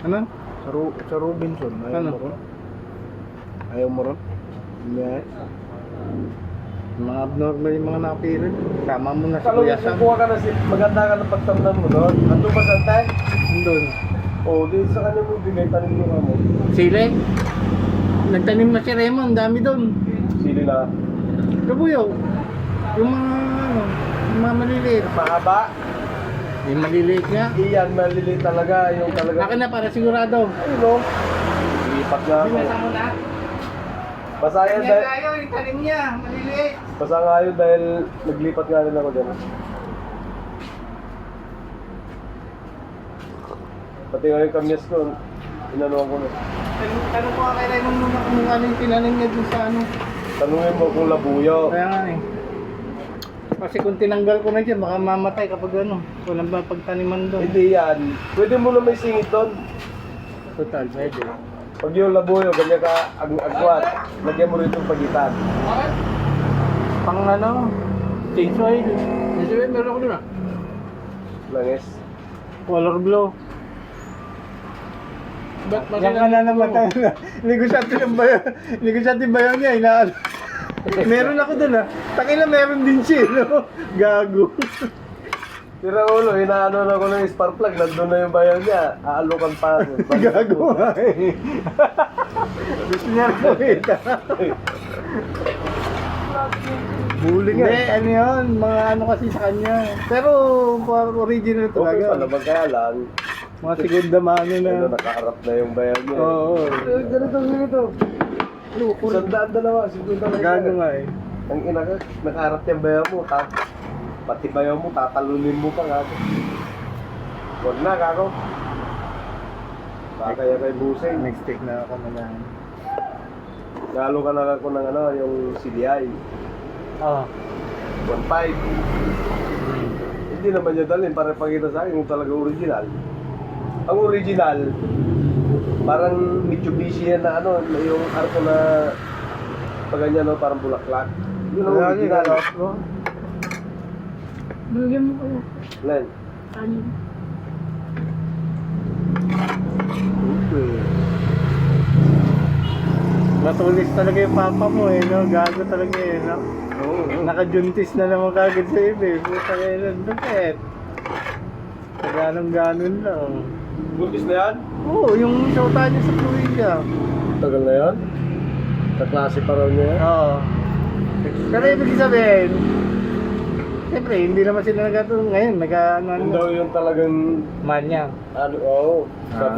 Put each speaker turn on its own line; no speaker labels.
Ano?
Sa Robinson. Ayaw
Ano?
mo ron? Ayaw mo ron? Yeah.
Mga abnormal yung mga napirin. Tama mo na si
Kalau
Kuya Sam.
kukuha ka na maganda ka ng pagtamnan mo doon. Ando ba santay?
Doon.
Oo, di sa kanya mo binay tanim mo nga mo.
Sili. Nagtanim na si Raymond. Dami doon.
Sili na.
Kabuyo. Yung mga ano. Yung mga maliliit.
Mahaba.
Yung maliliit nga.
Iyan, maliliit talaga. Yung talaga.
Akin na para sigurado.
Ayun o. Lipat nga ako.
mo na.
Basta yan dahil...
tayo. Yung tanim niya. Maliliit.
Basta nga yun dahil naglipat nga rin ako dyan. Pati nga yung kamyas ko, inanuan ko na.
Tanong ko kay Raymond muna kung ano yung tinanim niya dun sa ano.
Tanungin mo kung labuyo.
Kaya nga eh. Kasi kung tinanggal ko na dyan, baka mamatay kapag ano. Walang ba pagtaniman doon.
Hindi yan. Pwede mo na may singit doon.
Total, pwede.
Pag yung labuyo, ganyan ka agwat. Lagyan mo rin itong pagitan.
Pang ano, change oil. Change oil, meron ko doon ah.
Langis.
Color glow. Yan ka na naman tayo na. Negosyante ng bayo. Negosyante yung bayo niya, inaano. Meron ako doon ah. Takina meron din siya, no? Gago.
Tira ulo, inaano na ko ng spark plug. Nandun na yung bayan niya. Aalukan pa.
Gago nga eh. Gusto niya rin kumita.
Huli nga.
Hindi, ano yun, mga ano kasi sa kanya. Pero original
Okay pala,
talaga.
magkaya lang.
Mga segunda mano na.
Ano, nakaharap na yung bayan niya.
Oo.
Ganito. Sandaan dalawa, 50 na
Gago nga eh.
Ang ina ka, nakaharap yung bayan mo. Pati bayan mo, tatalunin mo pa nga. Huwag na, kako. Baka kaya kay Busay.
Next take na ako na lang.
Lalo ka na ako ng ano, yung CDI.
Oo.
1.5. Hindi naman niya dalhin para pakita sa akin kung talaga original. Ang original, parang Mitsubishi yan na ano, yung arko na paganyan no, parang bulaklak. Yun ang original.
Bigyan mo kayo.
Len.
Kanin.
Okay. Matulis talaga yung papa mo eh, no? Gago talaga eh, no?
Oo.
Nakajuntis na naman kagad sa iba eh. Puta kayo lang, bakit? Ganong-ganon lang.
Buntis na yan?
Oo, yung shota niya sa Fluida.
Tagal na yan? Kaklase pa raw niya yan?
Oo. Pero ibig sabihin, siyempre, hindi naman sila nagkatulong ngayon.
Yun daw yung talagang
Manya.
ano, oo.
Ah.